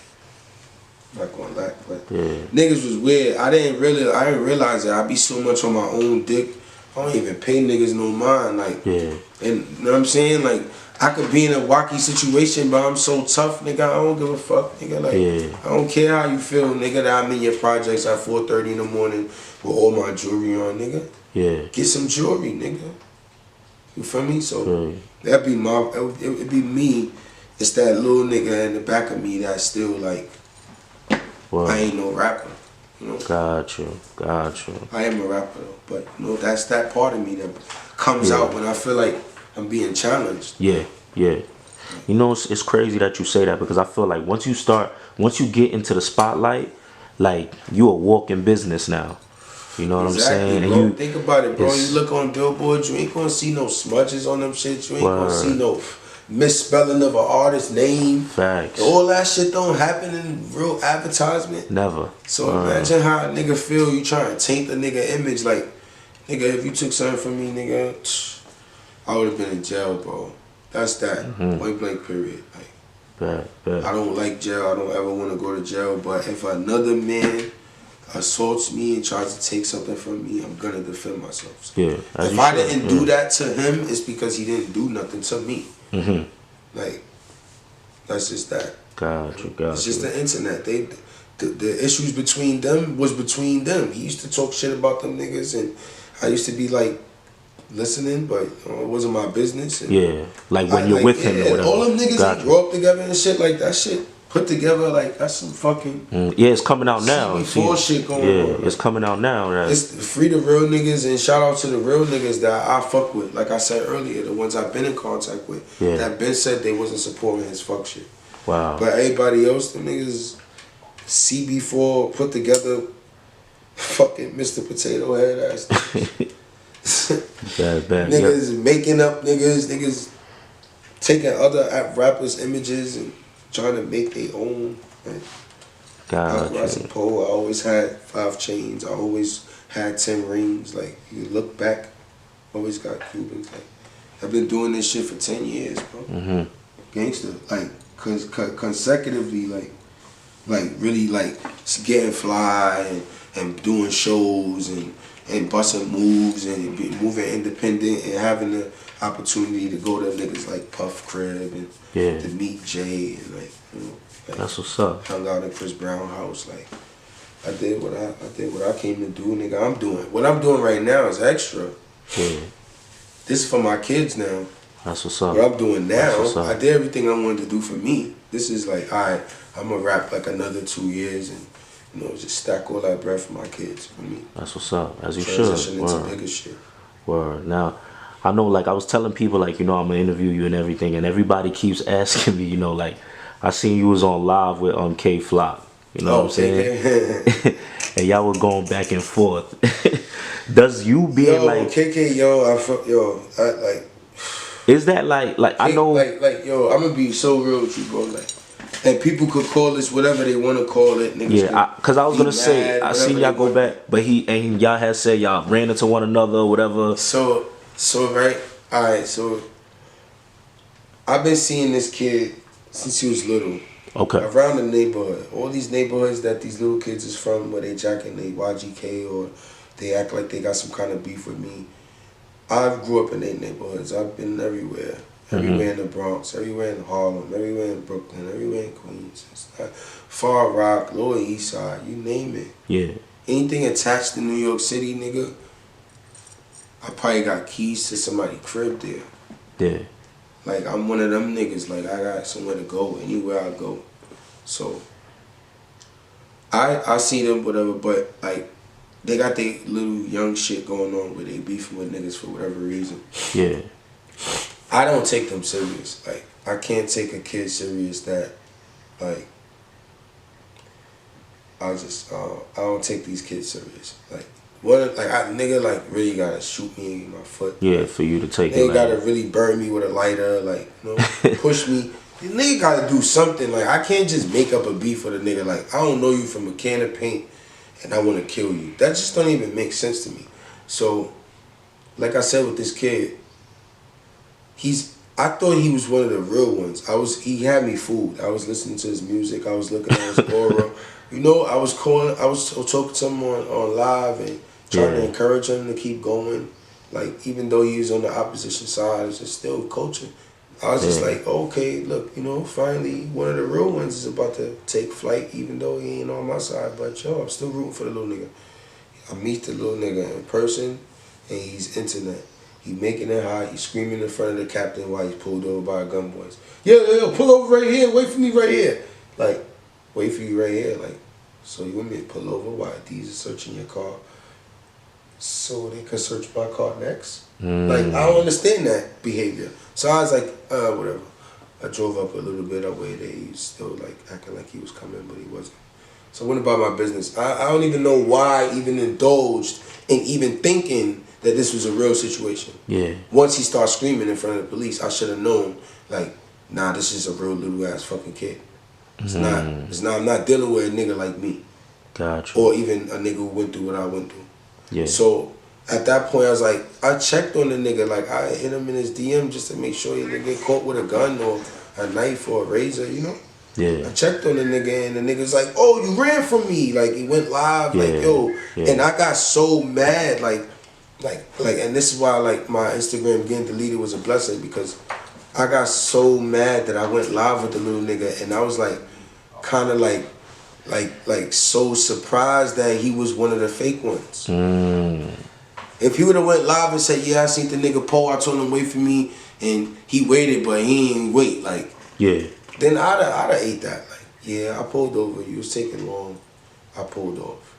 but niggas was weird. I didn't realize that I be so much on my own dick. I don't even pay niggas no mind, like, and you know what I'm saying? Like, I could be in a wacky situation, but I'm so tough, nigga, I don't give a fuck, nigga. Like, I don't care how you feel, nigga, that I'm in your projects at 4:30 in the morning with all my jewelry on, nigga. Yeah. Get some jewelry, nigga. You feel me? So, that'd be it'd be me. It's that little nigga in the back of me that's still like, I ain't no rapper. You know? Got you. I am a rapper though, but you know, that's that part of me that comes out when I feel like I'm being challenged. Yeah. You know, it's crazy that you say that, because I feel like once you get into the spotlight, like, you a walking business now. You know what I'm saying? Bro. And you think about it, bro. You look on billboards, you ain't gonna see no smudges on them shit. You ain't gonna see no misspelling of an artist's name. Facts. All that shit don't happen in real advertisement. Never. So imagine how a nigga feel. You trying to taint the nigga image. Like, nigga, if you took something from me, nigga, I would have been in jail, bro. That's that. Point blank period. Like, I don't like jail. I don't ever want to go to jail. But if another man assaults me and tries to take something from me, I'm gonna defend myself. So if I didn't do that to him, it's because he didn't do nothing to me. Like, that's just that. Gotcha. It's just the internet. The issues between them was between them. He used to talk shit about them niggas, and I used to be like, listening, but it wasn't my business. And Yeah, like when you're with him or whatever. All them niggas Gotcha. that grow up together and shit, like that shit put together, like that's some fucking Yeah, it's coming out now. CB4 shit going yeah, on. it's coming out now. Right? It's free the real niggas and shout out to the real niggas that I fuck with. Like I said earlier, the ones I've been in contact with that been said they wasn't supporting his fuck shit. Wow. But everybody else, the niggas CB4 put together fucking Mr. Potato Head ass. bad. Niggas making up niggas taking other rappers' images and trying to make their own. Popperazzi Po, I always had 5 chains. I always had 10 rings. Like, you look back, always got Cubans. Like, I've been doing this shit for 10 years, bro. Gangster. Like, consecutively, like really, like, getting fly and doing shows and busting moves and moving independent and having the opportunity to go to niggas like Puff Crib and to meet Jay and like, you know, like, that's what's up. Hung out at Chris Brown house. Like, I did what I came to do, nigga. I'm doing what I'm doing right now is extra. Yeah. This is for my kids now. That's what's up. What I'm doing now, I did everything I wanted to do for me. This is like, alright, I'm gonna rap like another 2 years and, you know, just stack all that bread for my kids, for me. That's what's up, as you Transition should. into bigger shit. Word. Now, I know, like, I was telling people, like, you know, I'm gonna interview you and everything, and everybody keeps asking me, you know, like, I seen you was on live with K Flock. You know what I'm saying? And y'all were going back and forth. Does you being like KK, I like. Is that like I know like yo, I'm gonna be so real with you, bro. Like, and people could call this whatever they want to call it. Niggas cause I was gonna say I seen y'all go back, but y'all had said y'all ran into one another or whatever. So right, all right. So I've been seeing this kid since he was little. Okay. Around the neighborhood, all these neighborhoods that these little kids is from, where they jacking they YGK or they act like they got some kind of beef with me. I grew up in their neighborhoods. I've been everywhere. Everywhere in the Bronx, everywhere in Harlem, everywhere in Brooklyn, everywhere in Queens. Far Rock, Lower East Side, you name it. Yeah. Anything attached to New York City, nigga, I probably got keys to somebody's crib there. Yeah. Like, I'm one of them niggas. Like, I got somewhere to go, anywhere I go. So, I see them, whatever, but, like, they got their little young shit going on where they beefing with niggas for whatever reason. Yeah. I don't take them serious. Like, I can't take a kid serious that, like, I don't take these kids serious. Like, nigga, like, really gotta shoot me in my foot. Yeah, for you to take it. They gotta really burn me with a lighter, like, you know, push me. The nigga gotta do something. Like, I can't just make up a beef with a nigga. Like, I don't know you from a can of paint and I wanna kill you. That just don't even make sense to me. So, like I said with this kid, I thought he was one of the real ones. He had me fooled. I was listening to his music. I was looking at his aura. You know, I was talking to him on live and trying to encourage him to keep going. Like, even though he was on the opposition side, it's just still coaching. I was just like, okay, look, you know, finally one of the real ones is about to take flight, even though he ain't on my side. But yo, I'm still rooting for the little nigga. I meet the little nigga in person, and he's internet. He making it hot. He screaming in front of the captain while he's pulled over by gun boys. Yo, pull over right here. Wait for me right here. Like, wait for you right here. Like, so you want me to pull over while these are searching your car so they can search my car next? Like, I don't understand that behavior. So I was like, whatever. I drove up a little bit. I waited. He was still like acting like he was coming, but he wasn't. So I went about my business. I don't even know why I even indulged in even thinking that this was a real situation. Yeah. Once he started screaming in front of the police, I should have known, like, nah, this is a real little ass fucking kid. It's not. I'm not dealing with a nigga like me. Gotcha. Or even a nigga who went through what I went through. Yeah. So at that point, I was like, I checked on the nigga. Like, I hit him in his DM just to make sure he didn't get caught with a gun or a knife or a razor, you know? Yeah. I checked on the nigga, and the nigga's like, oh, you ran from me. Like, he went live, like, yo. Yeah. And I got so mad, like, and this is why, like, my Instagram getting deleted was a blessing, because I got so mad that I went live with the little nigga, and I was like, kind of like so surprised that he was one of the fake ones. If he would have went live and said, yeah, I seen the nigga Po, I told him wait for me, and he waited, but he ain't wait, like, Yeah. then I'd have ate that. Like, yeah, I pulled over. You was taking long. I pulled off.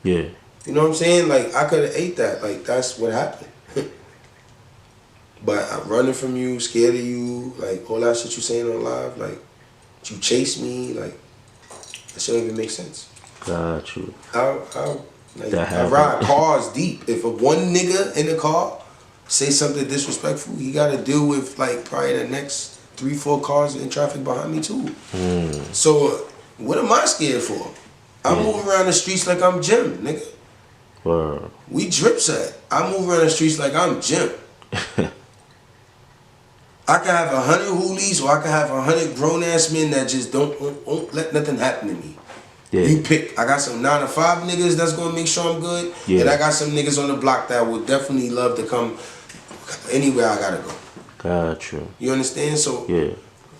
Yeah. You know what I'm saying? Like, I could have ate that. Like, that's what happened. But I'm running from you, scared of you, like, all that shit you saying on live, like, you chase me, like, that shit don't even make sense. Got you. I ride cars deep. If a one nigga in the car say something disrespectful, he got to deal with, like, probably the next 3-4 cars in traffic behind me, too. So, what am I scared for? I move around the streets like I'm Jim, nigga. Word. We drip set. I move around the streets like I'm Jim. I can have 100 hoolies, or I can have 100 grown-ass men that just won't let nothing happen to me. Yeah. You pick. I got some 9 to 5 niggas that's gonna make sure I'm good, and I got some niggas on the block that would definitely love to come anywhere I gotta go. Got you. You understand? So yeah,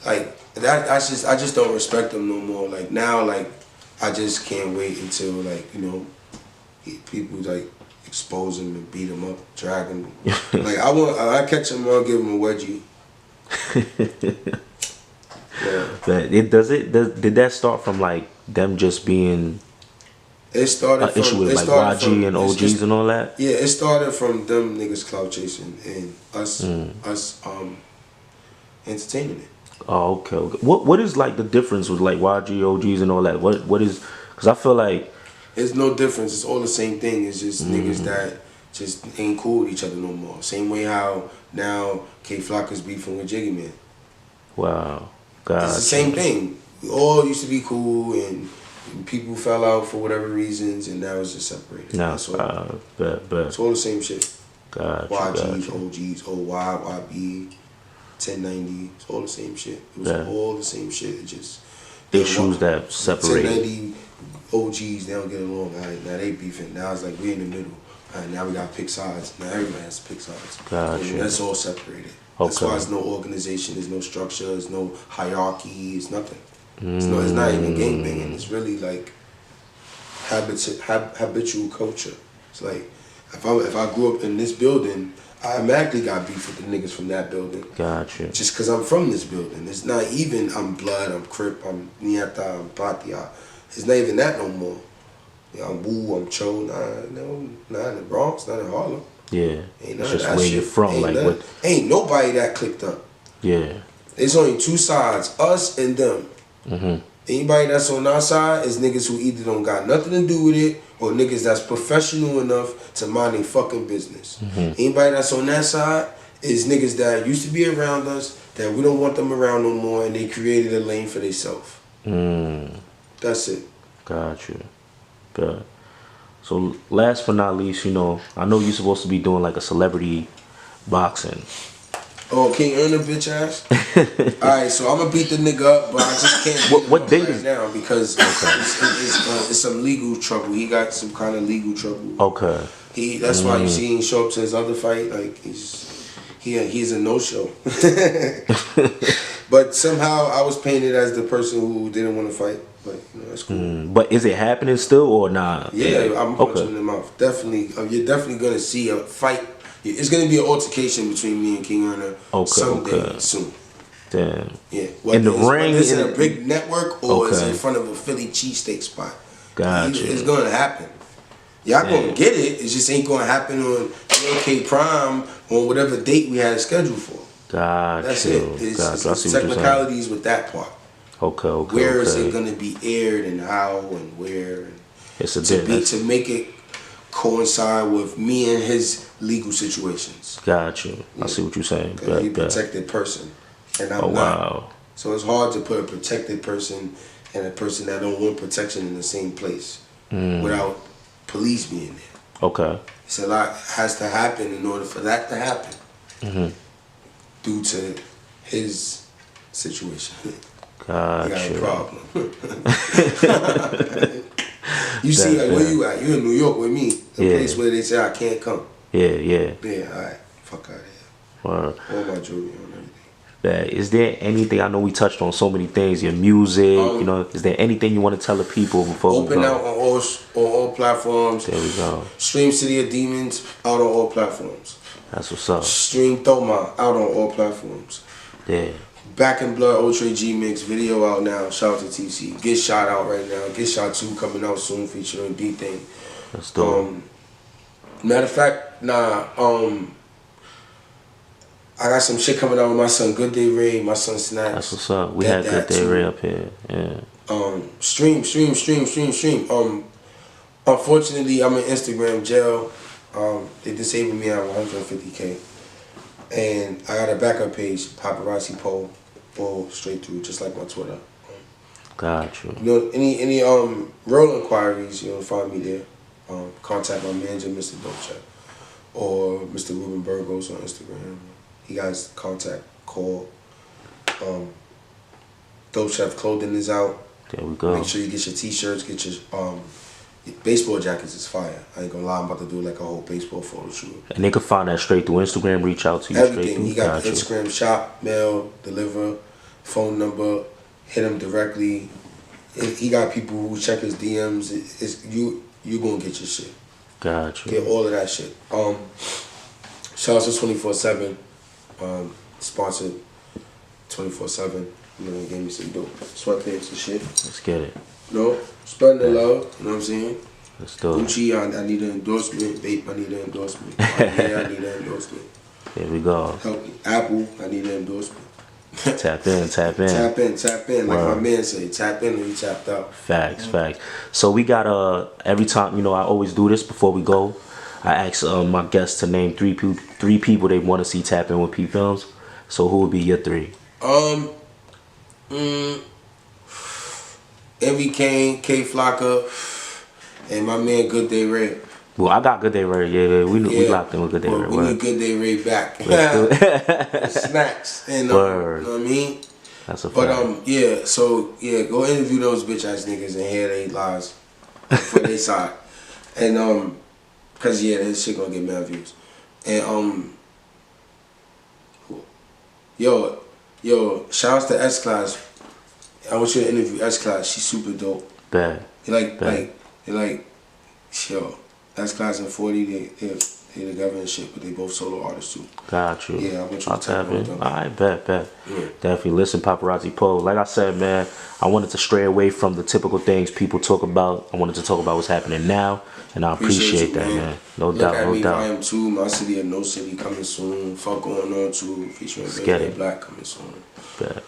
like that. I just don't respect them no more. Like now, like I just can't wait until like people like expose them and beat them up, drag them. Like I catch them, I'll give them a wedgie. Yeah. But did that start from like them just being it started from issue with like YG and OGs and all that? Yeah, it started from them niggas clout chasing and us entertaining it. Oh, okay. What is like the difference with like YG, OGs and all that? What is, because I feel like it's no difference. It's all the same thing. It's just niggas that just ain't cool with each other no more. Same way how now K Flock is beefing with Jiggy Man. Wow. God. It's the same thing. We all used to be cool, and people fell out for whatever reasons, and now it's just separated. No, it's all the same shit. YGs, OGs, OY, YB, 1090. It's all the same shit. It was all the same shit. It just issues that separate. 1090 OGs, they don't get along. All right, now they beefing. Now it's like we in the middle. All right, now we got to pick sides. Now everybody has to pick sides. Gotcha. And that's all separated. Okay. That's why there's no organization, there's no structure, there's no hierarchy, it's nothing. It's not even gangbanging. It's really like habitual culture. It's like if I grew up in this building, I automatically got beef with the niggas from that building. Gotcha. Just because I'm from this building. It's not even I'm blood, I'm Crip, I'm Niata, I'm Patia. It's not even that no more. Yeah, I'm Wu, I'm Cho. Not in the Bronx, not in Harlem. Yeah. Ain't it's just where you're from. Like what? Ain't nobody that clicked up. Yeah. There's only two sides, us and them. Anybody that's on our side is niggas who either don't got nothing to do with it or niggas that's professional enough to mind their fucking business. Anybody that's on that side is niggas that used to be around us that we don't want them around no more, and they created a lane for themselves. That's it. Got you. Good. So last but not least, I know you're supposed to be doing like a celebrity boxing. Oh, King Earner, bitch ass. Alright, so I'm gonna beat the nigga up, but I just can't. What date is now because it's some legal trouble. He got some kind of legal trouble. Okay. That's why you see him show up to his other fight. Like he's a no show. But somehow I was painted as the person who didn't want to fight. But that's cool. But is it happening still or not? Yeah, I'm punching him in the mouth. Definitely, you're definitely gonna see a fight. It's gonna be an altercation between me and King Earner someday soon. Damn. Yeah. In the ring, is it a big network or is it in front of a Philly cheesesteak spot? Gotcha. It's gonna happen. Y'all gonna get it. It just ain't gonna happen on LK Prime on whatever date we had it scheduled for. Gotcha. That's it. It's technicalities with that part. Okay. Where is it gonna be aired and how and where? And it's to make it coincide with me and his legal situations. Got you. I see what you're saying. He's a protected person, and I'm not. Wow. So it's hard to put a protected person and a person that don't want protection in the same place without police being there. Okay. It's a lot has to happen in order for that to happen. Due to his situation. Gotcha. He got a problem. You see, like, where you at? You in New York with me. The place where they say I can't come. Yeah. Yeah, alright. Fuck out of here. All my jewelry on everything. Is there anything, I know we touched on so many things, your music, you know, is there anything you want to tell the people before we go? Open out on all platforms. There we go. Stream City of Demons out on all platforms. That's what's up. Stream Thoma out on all platforms. Yeah. Back in Blood Ultra G Mix video out now. Shout out to TC. Get Shot out right now. Get Shot 2 coming out soon featuring D-Thing. That's dope. Matter of fact, I got some shit coming out with my son Good Day Ray, my son Snacks. That's what's up. We had Good Day Ray up here. Yeah. Stream. Unfortunately, I'm in Instagram jail. They disabled me at 150K. And I got a backup page, Popperazzi Po, all straight through, just like my Twitter. Got you. You know, any real inquiries, you know, find me there. Contact my manager, Mr. Dolce, or Mr. Ruben Burgos on Instagram. He got his contact, call. Dope Chef clothing is out. There we go. Make sure you get your t-shirts, get your baseball jackets is fire. I ain't gonna lie, I'm about to do like a whole baseball photo shoot. And they can find that straight through Instagram, reach out to you Everything. straight through. He got Instagram shop, mail, deliver, phone number, hit him directly. He got people who check his DMs. You gonna get your shit. Got you. Get all of that shit. Shout out to 24/7. Sponsored 24/7. You know, they gave me some dope sweatpants and shit. Let's get it. No, spreading the love. You know what I'm saying? Let's do it. Gucci, I need an endorsement. Vape, I need an endorsement. Yeah, I need an endorsement. There we go. Help me. Apple, I need an endorsement. Tap in. Tap in. Like my man say, tap in or you tapped out. Facts. So we got every time, you know, I always do this before we go. I ask my guests to name three people they want to see tap in with PPhilms. So who would be your three? Envy Cain, K Flocka, and my man Good Day Ray. Well, I got Good Day Ray. Yeah, we locked in with Good Day Ray. We need Good Day Ray back. Snacks and Word. You know what I mean? That's a fact. Yeah. So yeah, go interview those bitch ass niggas and hear they lies for their side, and cause yeah, this shit gonna get mad views, and yo, shouts to S Class. I want you to interview S Class. She's super dope. Bad. Yo, S Class and 40, they together and shit, but they both solo artists too. Got you. Yeah, I want you I'll to tap in. Alright, bet. Yeah. Definitely listen, Popperazzi Po. Like I said, man, I wanted to stray away from the typical things people talk about. I wanted to talk about what's happening now, and I appreciate that, man. No doubt. Volume 2, My City or No City coming soon. Fuck Going On 2, featuring Benny Black coming soon. Bet.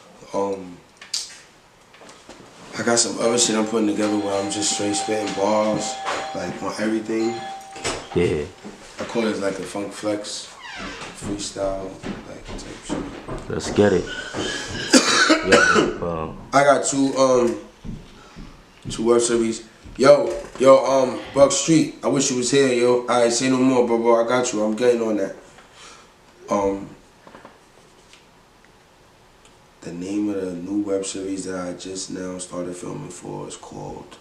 I got some other shit I'm putting together where I'm just straight spitting bars, like on everything. Yeah. I call it like a funk flex, freestyle, like type shit. Let's get it. I got two web series. Yo, Buck Street. I wish you was here, yo. Alright, say no more, bro. I got you. I'm getting on that. The name of the new web series that I just now started filming for is called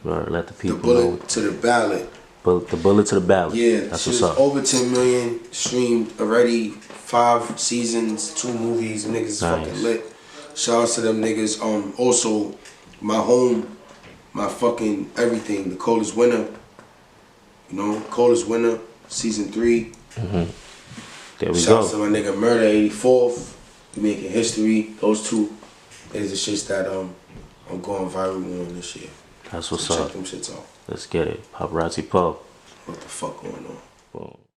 let the people The Bullet know. to the Ballot. The Bullet to the Ballot. Yeah, that's shit's what's up. over 10 million streamed already. 5 seasons, 2 movies. Niggas is fucking lit. Shout out to them niggas. Also, my home, my fucking everything. The Coldest Winter. You know, Coldest Winter, season 3. There we Shout go. out to my nigga Murder 84th. We making history. Those two is the shits that I'm going viral on this year. That's what's so up. Check them shits out. Let's get it. Popperazzi Po. What the fuck going on? Boom.